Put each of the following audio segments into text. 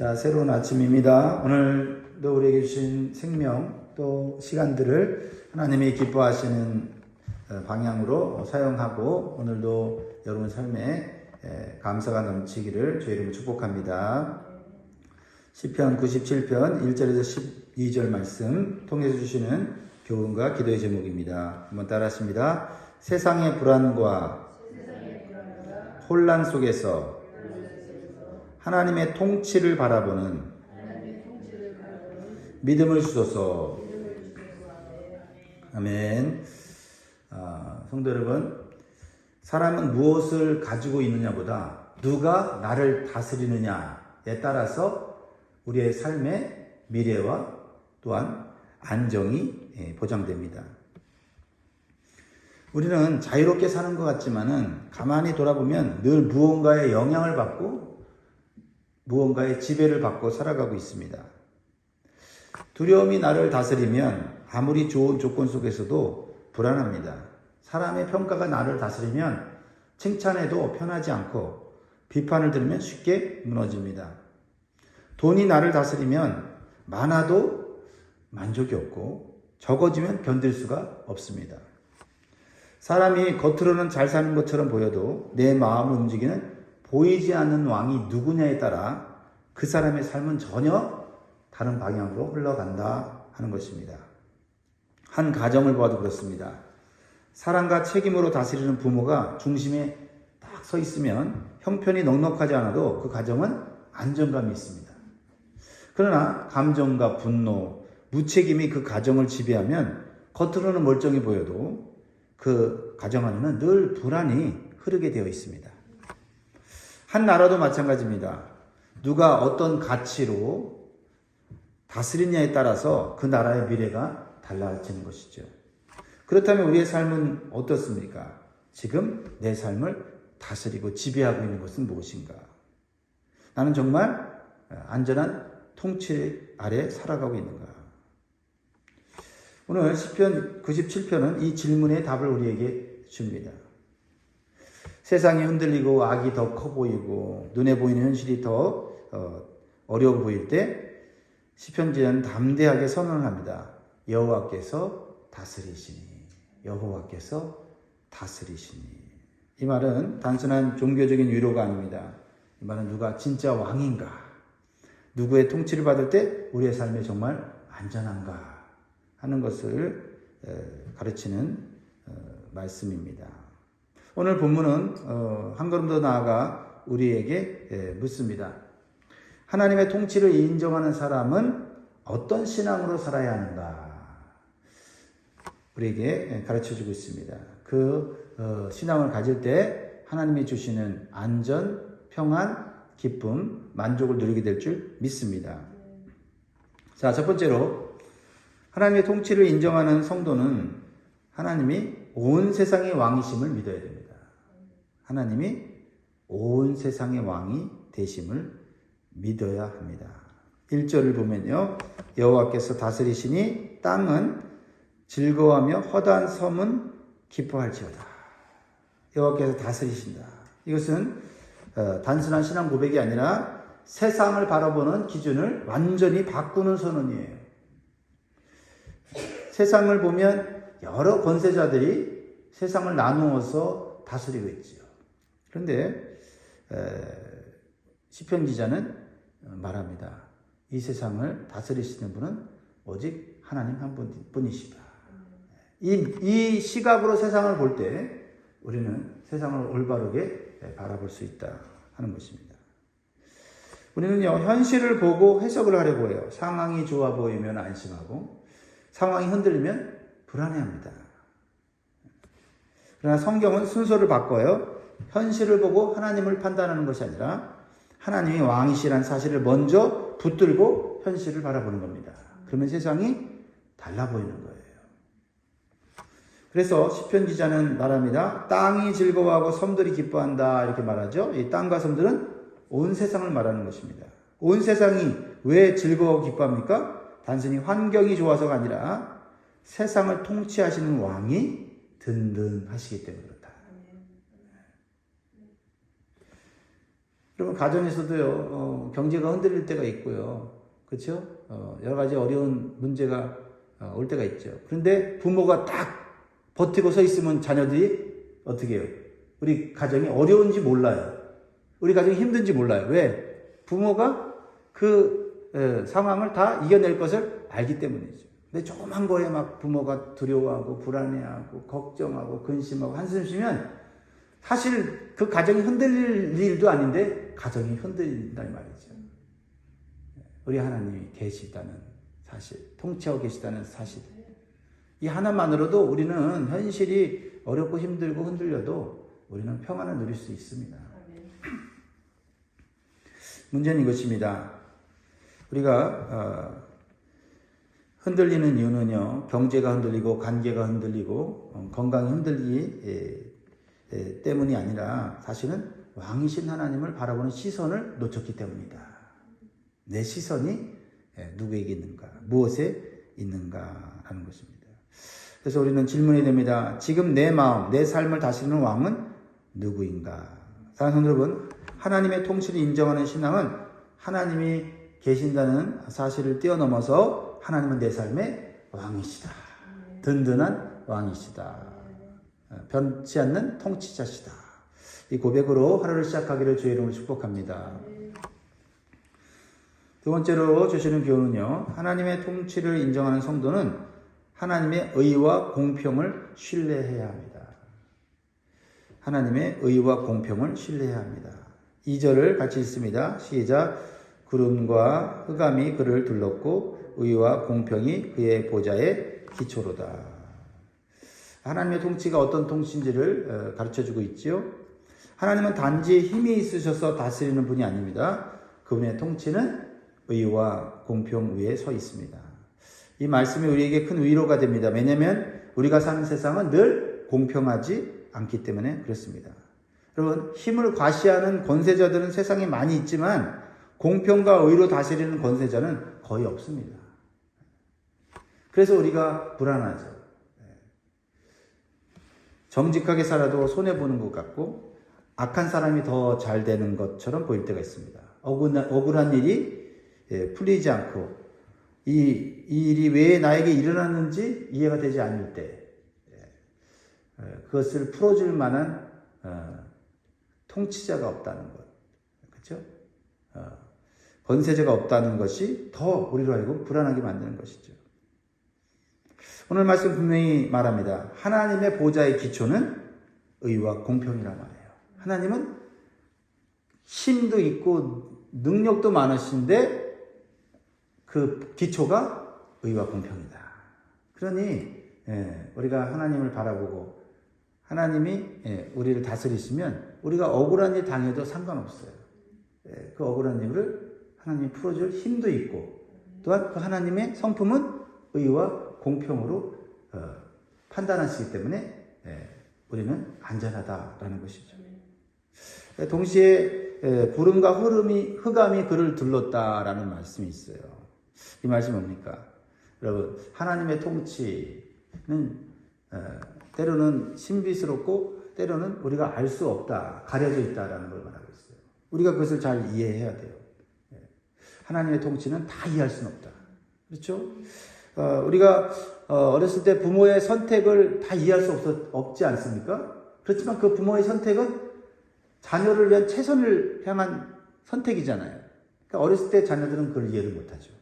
자, 새로운 아침입니다. 오늘도 우리에게 주신 생명 또 시간들을 하나님이 기뻐하시는 방향으로 사용하고 오늘도 여러분 삶에 감사가 넘치기를 주의 이름으로 축복합니다. 시편 97편 1절에서 12절 말씀 통해서 주시는 교훈과 기도의 제목입니다. 한번 따라하십니다. 세상의 불안과 혼란 속에서 하나님의 통치를 바라보는 믿음을 주소서. 아멘. 성도 여러분, 사람은 무엇을 가지고 있느냐보다 누가 나를 다스리느냐에 따라서 우리의 삶의 미래와 또한 안정이 보장됩니다. 우리는 자유롭게 사는 것 같지만은 가만히 돌아보면 늘 무언가의 영향을 받고 무언가의 지배를 받고 살아가고 있습니다. 두려움이 나를 다스리면 아무리 좋은 조건 속에서도 불안합니다. 사람의 평가가 나를 다스리면 칭찬해도 편하지 않고 비판을 들으면 쉽게 무너집니다. 돈이 나를 다스리면 많아도 만족이 없고 적어지면 견딜 수가 없습니다. 사람이 겉으로는 잘 사는 것처럼 보여도 내 마음을 움직이는 보이지 않는 왕이 누구냐에 따라 그 사람의 삶은 전혀 다른 방향으로 흘러간다 하는 것입니다. 한 가정을 보아도 그렇습니다. 사랑과 책임으로 다스리는 부모가 중심에 딱 서 있으면 형편이 넉넉하지 않아도 그 가정은 안정감이 있습니다. 그러나 감정과 분노, 무책임이 그 가정을 지배하면 겉으로는 멀쩡해 보여도 그 가정 안에는 늘 불안이 흐르게 되어 있습니다. 한 나라도 마찬가지입니다. 누가 어떤 가치로 다스리냐에 따라서 그 나라의 미래가 달라지는 것이죠. 그렇다면 우리의 삶은 어떻습니까? 지금 내 삶을 다스리고 지배하고 있는 것은 무엇인가? 나는 정말 안전한 통치 아래 살아가고 있는가? 오늘 시편 97편은 이 질문의 답을 우리에게 줍니다. 세상이 흔들리고 악이 더 커 보이고 눈에 보이는 현실이 더 어려워 보일 때 시편지는 담대하게 선언을 합니다. 여호와께서 다스리시니, 여호와께서 다스리시니. 이 말은 단순한 종교적인 위로가 아닙니다. 이 말은 누가 진짜 왕인가, 누구의 통치를 받을 때 우리의 삶이 정말 안전한가 하는 것을 가르치는 말씀입니다. 오늘 본문은 한 걸음 더 나아가 우리에게 묻습니다. 하나님의 통치를 인정하는 사람은 어떤 신앙으로 살아야 하는가? 우리에게 가르쳐주고 있습니다. 그 신앙을 가질 때 하나님이 주시는 안전, 평안, 기쁨, 만족을 누리게 될 줄 믿습니다. 자, 첫 번째로 하나님의 통치를 인정하는 성도는 하나님이 온 세상의 왕이심을 믿어야 됩니다. 하나님이 온 세상의 왕이 되심을 믿어야 합니다. 1절을 보면요. 여호와께서 다스리시니 땅은 즐거워하며 허다한 섬은 기뻐할지어다. 여호와께서 다스리신다. 이것은 단순한 신앙 고백이 아니라 세상을 바라보는 기준을 완전히 바꾸는 선언이에요. 세상을 보면 여러 권세자들이 세상을 나누어서 다스리고 있지요. 그런데 시편 기자는 말합니다. 이 세상을 다스리시는 분은 오직 하나님 한 분이시다. 이 시각으로 세상을 볼 때 우리는 세상을 올바르게 바라볼 수 있다 하는 것입니다. 우리는요, 현실을 보고 해석을 하려고 해요. 상황이 좋아 보이면 안심하고 상황이 흔들리면 불안해합니다. 그러나 성경은 순서를 바꿔요. 현실을 보고 하나님을 판단하는 것이 아니라 하나님이 왕이시라는 사실을 먼저 붙들고 현실을 바라보는 겁니다. 그러면 세상이 달라 보이는 거예요. 그래서 시편 기자는 말합니다. 땅이 즐거워하고 섬들이 기뻐한다 이렇게 말하죠. 이 땅과 섬들은 온 세상을 말하는 것입니다. 온 세상이 왜 즐거워하고 기뻐합니까? 단순히 환경이 좋아서가 아니라 세상을 통치하시는 왕이 든든하시기 때문에 그렇다. 그러면 가정에서도요, 경제가 흔들릴 때가 있고요. 그렇죠? 여러 가지 어려운 문제가 올 때가 있죠. 그런데 부모가 딱 버티고 서 있으면 자녀들이 어떻게 해요? 우리 가정이 어려운지 몰라요. 우리 가정이 힘든지 몰라요. 왜? 부모가 그 상황을 다 이겨낼 것을 알기 때문이죠. 근데 조그만 거에 막 부모가 두려워하고 불안해하고 걱정하고 근심하고 한숨 쉬면 사실 그 가정이 흔들릴 일도 아닌데 가정이 흔들린다는 말이죠. 우리 하나님이 계시다는 사실, 통치하고 계시다는 사실. 이 하나만으로도 우리는 현실이 어렵고 힘들고 흔들려도 우리는 평안을 누릴 수 있습니다. 문제는 이것입니다. 우리가 흔들리는 이유는요, 경제가 흔들리고 관계가 흔들리고 건강이 흔들리기 때문이 아니라 사실은 왕이신 하나님을 바라보는 시선을 놓쳤기 때문이다. 내 시선이 누구에게 있는가, 무엇에 있는가라는 것입니다. 그래서 우리는 질문이 됩니다. 지금 내 마음, 내 삶을 다스리는 왕은 누구인가? 사랑하는 여러분, 하나님의 통치를 인정하는 신앙은 하나님이 계신다는 사실을 뛰어넘어서 하나님은 내 삶의 왕이시다. 든든한 왕이시다. 변치 않는 통치자시다. 이 고백으로 하루를 시작하기를 주의 이름으로 축복합니다. 두 번째로 주시는 교훈은요, 하나님의 통치를 인정하는 성도는 하나님의 의와 공평을 신뢰해야 합니다. 하나님의 의와 공평을 신뢰해야 합니다. 2절을 같이 읽습니다. 시작. 구름과 흑암이 그를 둘렀고 의와 공평이 그의 보좌의 기초로다. 하나님의 통치가 어떤 통치인지를 가르쳐주고 있지요. 하나님은 단지 힘이 있으셔서 다스리는 분이 아닙니다. 그분의 통치는 의와 공평 위에 서 있습니다. 이 말씀이 우리에게 큰 위로가 됩니다. 왜냐하면 우리가 사는 세상은 늘 공평하지 않기 때문에 그렇습니다. 여러분, 힘을 과시하는 권세자들은 세상에 많이 있지만 공평과 의로 다스리는 권세자는 거의 없습니다. 그래서 우리가 불안하죠. 정직하게 살아도 손해보는 것 같고 악한 사람이 더 잘 되는 것처럼 보일 때가 있습니다. 억울한 일이 풀리지 않고 이 일이 왜 나에게 일어났는지 이해가 되지 않을 때 그것을 풀어줄 만한 통치자가 없다는 것, 그렇죠? 권세자가 없다는 것이 더 우리로 하여금 불안하게 만드는 것이죠. 오늘 말씀 분명히 말합니다. 하나님의 보좌의 기초는 의와 공평이란 말이에요. 하나님은 힘도 있고 능력도 많으신데 그 기초가 의와 공평이다. 그러니 우리가 하나님을 바라보고 하나님이 우리를 다스리시면 우리가 억울한 일 당해도 상관없어요. 그 억울한 일을 하나님이 풀어줄 힘도 있고 또한 그 하나님의 성품은 의와 공평으로 판단하시기 때문에 우리는 안전하다라는 것이죠. 동시에 구름과 흑암이 그를 둘렀다라는 말씀이 있어요. 이 말씀이 뭡니까? 여러분, 하나님의 통치는 때로는 신비스럽고 때로는 우리가 알 수 없다, 가려져 있다라는 걸 말하고 있어요. 우리가 그것을 잘 이해해야 돼요. 하나님의 통치는 다 이해할 수는 없다. 그렇죠? 우리가 어렸을 때 부모의 선택을 다 이해할 수 없지 않습니까? 그렇지만 그 부모의 선택은 자녀를 위한 최선을 향한 선택이잖아요. 그러니까 어렸을 때 자녀들은 그걸 이해를 못하죠.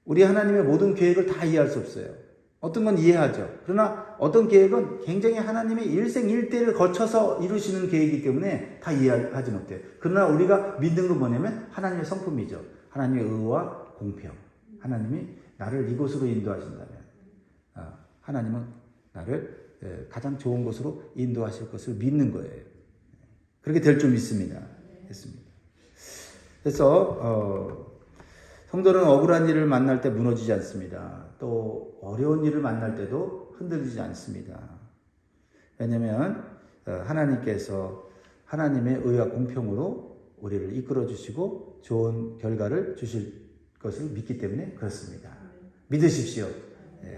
우리 하나님의 모든 계획을 다 이해할 수 없어요. 어떤 건 이해하죠. 그러나 어떤 계획은 굉장히 하나님의 일생일대를 거쳐서 이루시는 계획이기 때문에 다 이해하지 못해요. 그러나 우리가 믿는 건 뭐냐면 하나님의 성품이죠. 하나님의 의와 공평. 하나님이 나를 이곳으로 인도하신다면 하나님은 나를 가장 좋은 곳으로 인도하실 것을 믿는 거예요. 그렇게 될 줄 믿습니다. 했습니다. 그래서 성도는 억울한 일을 만날 때 무너지지 않습니다. 또 어려운 일을 만날 때도 흔들리지 않습니다. 왜냐하면 하나님께서 하나님의 의와 공평으로 우리를 이끌어 주시고 좋은 결과를 주실 것을 믿기 때문에 그렇습니다. 믿으십시오.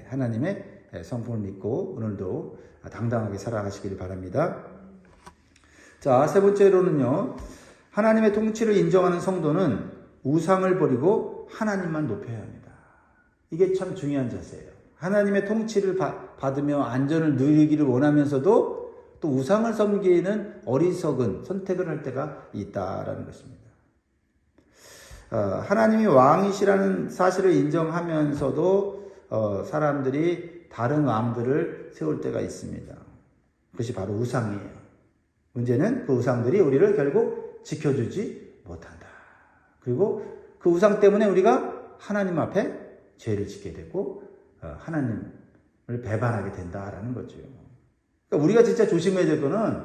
하나님의 성품을 믿고 오늘도 당당하게 살아가시길 바랍니다. 자, 세 번째로는요. 하나님의 통치를 인정하는 성도는 우상을 버리고 하나님만 높여야 합니다. 이게 참 중요한 자세예요. 하나님의 통치를 받으며 안전을 누리기를 원하면서도 또 우상을 섬기는 어리석은 선택을 할 때가 있다라는 것입니다. 하나님이 왕이시라는 사실을 인정하면서도 사람들이 다른 왕들을 세울 때가 있습니다. 그것이 바로 우상이에요. 문제는 그 우상들이 우리를 결국 지켜주지 못한다. 그리고 그 우상 때문에 우리가 하나님 앞에 죄를 짓게 되고 하나님을 배반하게 된다라는 거죠. 그러니까 우리가 진짜 조심해야 될 거는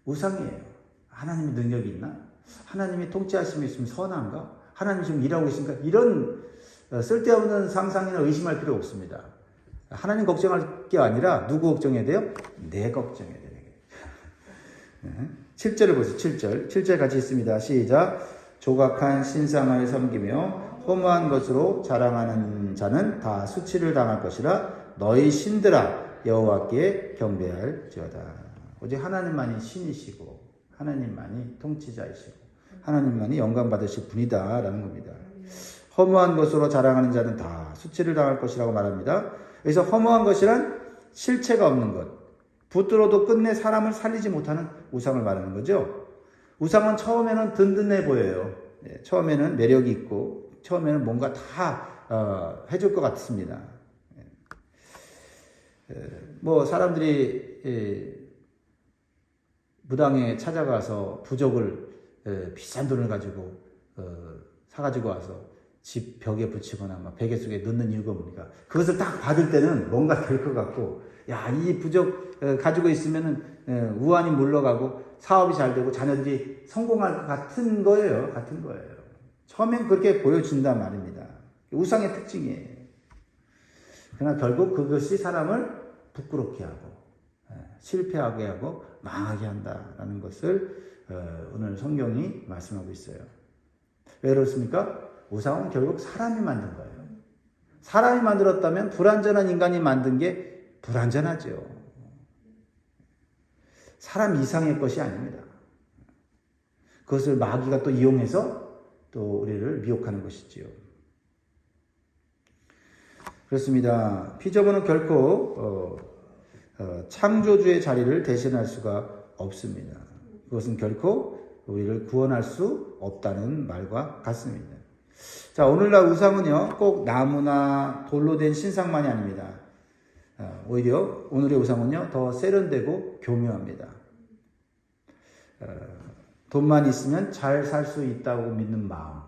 우상이에요. 하나님의 능력이 있나? 하나님이 통치하심이 있으면 선한가? 하나님이 지금 일하고 계신가? 이런 쓸데없는 상상이나 의심할 필요 없습니다. 하나님 걱정할 게 아니라 누구 걱정해야 돼요? 내 걱정해야 돼요. 7절을 보세요. 7절 같이 있습니다. 시작. 조각한 신상을 섬기며 허무한 것으로 자랑하는 자는 다 수치를 당할 것이라. 너희 신들아 여호와께 경배할지어다. 오직 하나님만이 신이시고 하나님만이 통치자이시고 하나님만이 영광 받으실 분이다라는 겁니다. 허무한 것으로 자랑하는 자는 다 수치를 당할 것이라고 말합니다. 그래서 허무한 것이란 실체가 없는 것, 붙들어도 끝내 사람을 살리지 못하는 우상을 말하는 거죠. 우상은 처음에는 든든해 보여요. 처음에는 매력이 있고 처음에는 뭔가 다 해줄 것 같습니다. 뭐 사람들이 무당에 찾아가서 부적을 비싼 돈을 가지고 사가지고 와서 집 벽에 붙이거나 막 베개 속에 넣는 이유가 뭡니까? 그것을 딱 받을 때는 뭔가 될 것 같고, 야, 이 부적 가지고 있으면은 우환이 물러가고 사업이 잘 되고 자녀들이 성공할 것 같은 거예요. 같은 거예요. 처음엔 그렇게 보여준단 말입니다. 우상의 특징이에요. 그러나 결국 그것이 사람을 부끄럽게 하고 실패하게 하고 망하게 한다라는 것을 오늘 성경이 말씀하고 있어요. 왜 그렇습니까? 우상은 결국 사람이 만든 거예요. 사람이 만들었다면 불완전한 인간이 만든 게 불완전하죠. 사람 이상의 것이 아닙니다. 그것을 마귀가 또 이용해서 또 우리를 미혹하는 것이지요. 그렇습니다. 피조물은 결코 창조주의 자리를 대신할 수가 없습니다. 그것은 결코 우리를 구원할 수 없다는 말과 같습니다. 자, 오늘날 우상은요, 꼭 나무나 돌로 된 신상만이 아닙니다. 오히려 오늘의 우상은요, 더 세련되고 교묘합니다. 돈만 있으면 잘 살 수 있다고 믿는 마음.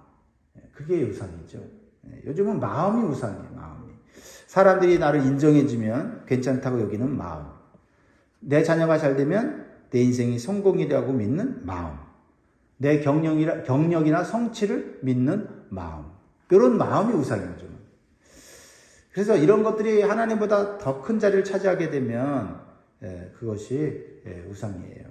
그게 우상이죠. 요즘은 마음이 우상이에요, 마음이. 사람들이 나를 인정해주면 괜찮다고 여기는 마음. 내 자녀가 잘 되면 내 인생이 성공이라고 믿는 마음. 내 경력이나 성취를 믿는 마음. 이런 마음이 우상이에요, 좀. 그래서 이런 것들이 하나님보다 더 큰 자리를 차지하게 되면 그것이 우상이에요.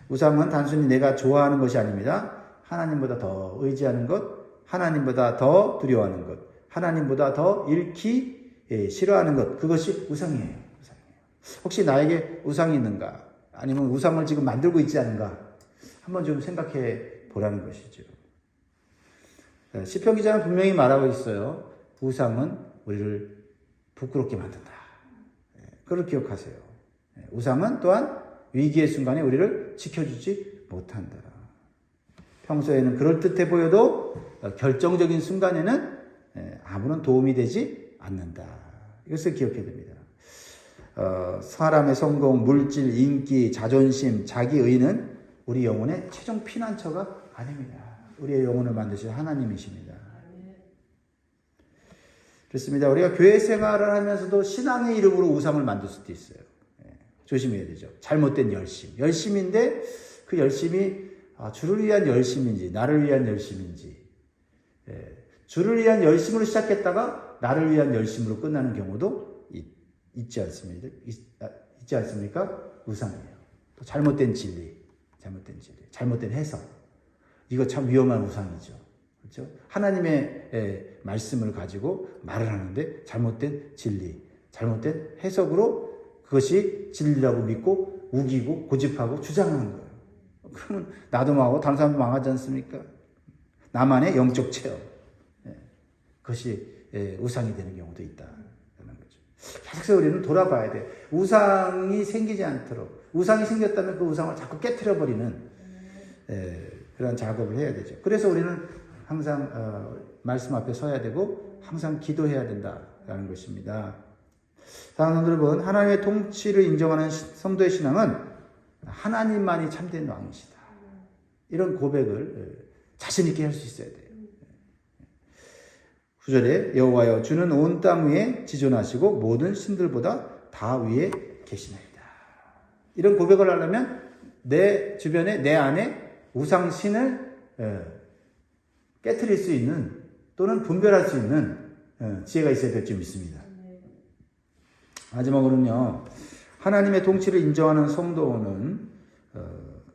우상은 단순히 내가 좋아하는 것이 아닙니다. 하나님보다 더 의지하는 것, 하나님보다 더 두려워하는 것, 하나님보다 더 잃기 싫어하는 것, 그것이 우상이에요. 혹시 나에게 우상이 있는가? 아니면 우상을 지금 만들고 있지 않은가? 한번 좀 생각해 보라는 것이죠. 시편 기자는 분명히 말하고 있어요. 우상은 우리를 부끄럽게 만든다. 그걸 기억하세요. 우상은 또한 위기의 순간에 우리를 지켜주지 못한다. 평소에는 그럴듯해 보여도 결정적인 순간에는 아무런 도움이 되지 않는다. 이것을 기억해야 됩니다. 사람의 성공, 물질, 인기, 자존심, 자기의는 우리 영혼의 최종 피난처가 아닙니다. 우리의 영혼을 만드신 하나님이십니다. 그렇습니다. 우리가 교회 생활을 하면서도 신앙의 이름으로 우상을 만들 수도 있어요. 조심해야 되죠. 잘못된 열심. 열심인데 그 열심이 주를 위한 열심인지 나를 위한 열심인지, 주를 위한 열심으로 시작했다가 나를 위한 열심으로 끝나는 경우도 있지 않습니까? 있지 않습니까? 우상이에요. 또 잘못된 진리, 잘못된 해석. 이거 참 위험한 우상이죠. 그렇죠? 하나님의 말씀을 가지고 말을 하는데 잘못된 진리, 잘못된 해석으로 그것이 진리라고 믿고 우기고 고집하고 주장하는 거예요. 그러면 나도 망하고 다른 사람도 망하지 않습니까? 나만의 영적 체험. 그것이 우상이 되는 경우도 있다는 거죠. 그래서 우리는 돌아봐야 돼. 우상이 생기지 않도록. 우상이 생겼다면 그 우상을 자꾸 깨트려버리는 그런 작업을 해야 되죠. 그래서 우리는 항상 말씀 앞에 서야 되고 항상 기도해야 된다라는 것입니다. 사랑하는 여러분, 하나님의 통치를 인정하는 성도의 신앙은 하나님만이 참된 왕이시다. 이런 고백을 자신 있게 할 수 있어야 돼요. 9절에 여호와여 주는 온 땅 위에 지존하시고 모든 신들보다 다 위에 계시나이다. 이런 고백을 하려면 내 주변에 내 안에 우상신을 깨트릴 수 있는 또는 분별할 수 있는 지혜가 있어야 될 줄 믿습니다. 마지막으로는요. 하나님의 통치를 인정하는 성도는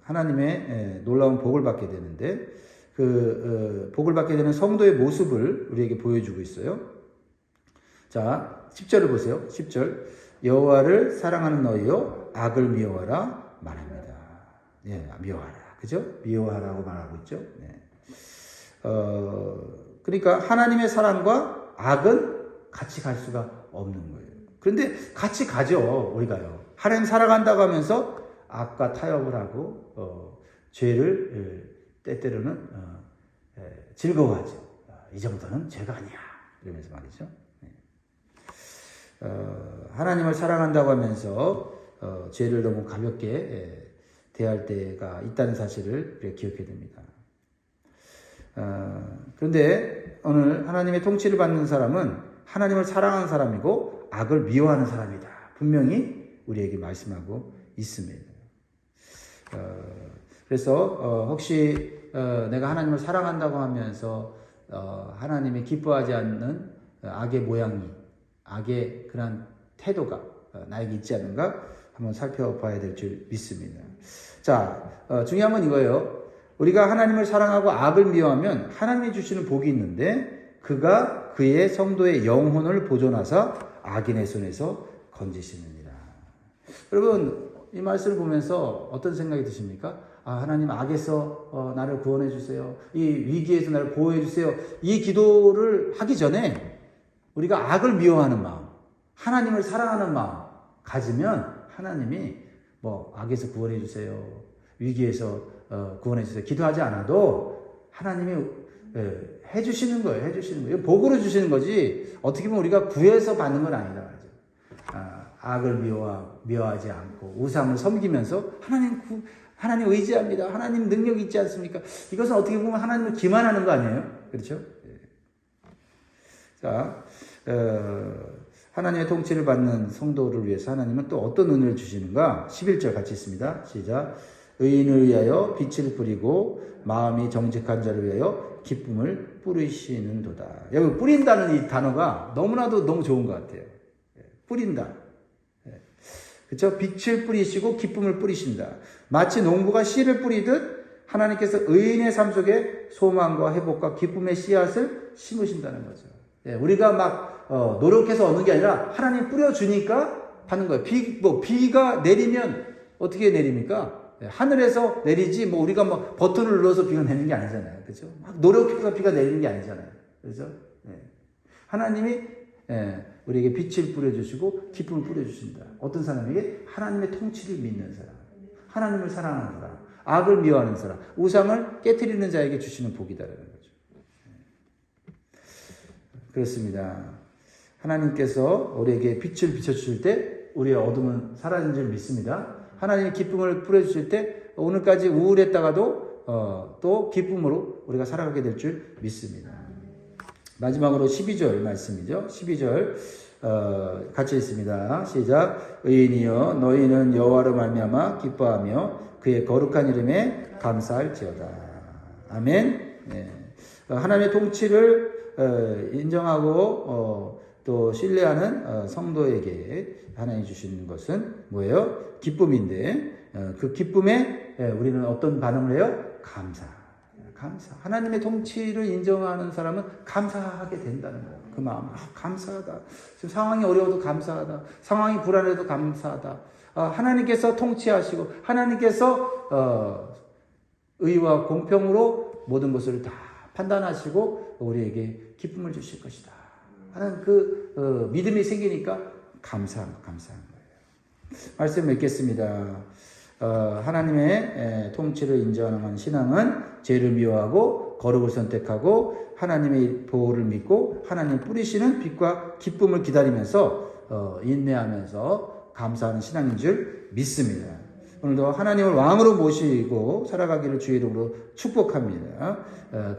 하나님의 놀라운 복을 받게 되는데 그 복을 받게 되는 성도의 모습을 우리에게 보여주고 있어요. 자, 10절을 보세요. 10절 여호와를 사랑하는 너희여 악을 미워하라 말합니다. 예, 미워하라. 그죠? 미워하라고 말하고 있죠. 네. 그러니까 하나님의 사랑과 악은 같이 갈 수가 없는 거예요. 그런데 같이 가죠. 우리가요. 하나님 살아간다고 하면서 악과 타협을 하고 죄를 때때로는 즐거워하죠. 이 정도는 죄가 아니야. 이러면서 말이죠. 하나님을 사랑한다고 하면서 죄를 너무 가볍게 대할 때가 있다는 사실을 우리가 기억해야 됩니다. 그런데 오늘 하나님의 통치를 받는 사람은 하나님을 사랑하는 사람이고 악을 미워하는 사람이다. 분명히 우리에게 말씀하고 있습니다. 그래서 혹시 내가 하나님을 사랑한다고 하면서 하나님이 기뻐하지 않는 악의 모양이, 악의 그런 태도가 나에게 있지 않은가 한번 살펴봐야 될 줄 믿습니다. 자, 중요한 건 이거예요. 우리가 하나님을 사랑하고 악을 미워하면 하나님이 주시는 복이 있는데 그가 그의 성도의 영혼을 보존하사 악인의 손에서 건지시느니라. 여러분 이 말씀을 보면서 어떤 생각이 드십니까? 아, 하나님 악에서 나를 구원해 주세요. 이 위기에서 나를 보호해 주세요. 이 기도를 하기 전에 우리가 악을 미워하는 마음, 하나님을 사랑하는 마음 가지면 하나님이 뭐 악에서 구원해 주세요. 위기에서 구원해 주세요. 기도하지 않아도 하나님이 해주시는 거예요. 해주시는 거예요. 복으로 주시는 거지 어떻게 보면 우리가 구해서 받는 건 아니다 말이죠. 악을 미워하지 않고 우상을 섬기면서 하나님 의지합니다. 하나님 능력이 있지 않습니까? 이것은 어떻게 보면 하나님을 기만하는 거 아니에요? 그렇죠? 자, 하나님의 통치를 받는 성도를 위해서 하나님은 또 어떤 은혜를 주시는가? 11절 같이 있습니다. 시작. 의인을 위하여 빛을 뿌리고 마음이 정직한 자를 위하여 기쁨을 뿌리시는도다. 여기 뿌린다는 이 단어가 너무나도 너무 좋은 것 같아요. 뿌린다. 그렇죠? 빛을 뿌리시고 기쁨을 뿌리신다. 마치 농부가 씨를 뿌리듯 하나님께서 의인의 삶 속에 소망과 회복과 기쁨의 씨앗을 심으신다는 거죠. 우리가 막 노력해서 얻는 게 아니라 하나님 뿌려주니까 하는 거예요. 비가 내리면 어떻게 내립니까? 하늘에서 내리지 우리가 막 버튼을 눌러서 비가 내리는 게 아니잖아요. 그렇죠? 막 노력해서 비가 내리는 게 아니잖아요. 그렇죠? 하나님이 우리에게 빛을 뿌려주시고 기쁨을 뿌려주신다. 어떤 사람에게? 하나님의 통치를 믿는 사람, 하나님을 사랑하는 사람, 악을 미워하는 사람, 우상을 깨트리는 자에게 주시는 복이다라는 거죠. 그렇습니다. 하나님께서 우리에게 빛을 비춰주실 때 우리의 어둠은 사라진 줄 믿습니다. 하나님의 기쁨을 뿌려주실 때 오늘까지 우울했다가도 또 기쁨으로 우리가 살아가게 될 줄 믿습니다. 마지막으로 12절 말씀이죠. 12절 같이 있습니다. 시작. 의인이여 너희는 여호와로 말미암아 기뻐하며 그의 거룩한 이름에 감사할지어다. 아멘. 네. 하나님의 통치를 인정하고 또 신뢰하는 성도에게 하나님이 주시는 것은 뭐예요? 기쁨인데 그 기쁨에 우리는 어떤 반응을 해요? 감사. 하나님의 통치를 인정하는 사람은 감사하게 된다는 거예요. 그 마음, 감사하다. 지금 상황이 어려워도 감사하다. 상황이 불안해도 감사하다. 하나님께서 통치하시고 하나님께서 의와 공평으로 모든 것을 다 판단하시고 우리에게 기쁨을 주실 것이다 하는 그 믿음이 생기니까 감사한 거예요. 말씀 맺겠습니다. 하나님의 통치를 인정하는 신앙은 죄를 미워하고 거룩을 선택하고 하나님의 보호를 믿고 하나님 뿌리시는 빛과 기쁨을 기다리면서 인내하면서 감사하는 신앙인 줄 믿습니다. 오늘도 하나님을 왕으로 모시고 살아가기를 주의 이름으로 축복합니다.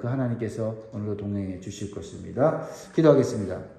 그 하나님께서 오늘도 동행해 주실 것입니다. 기도하겠습니다.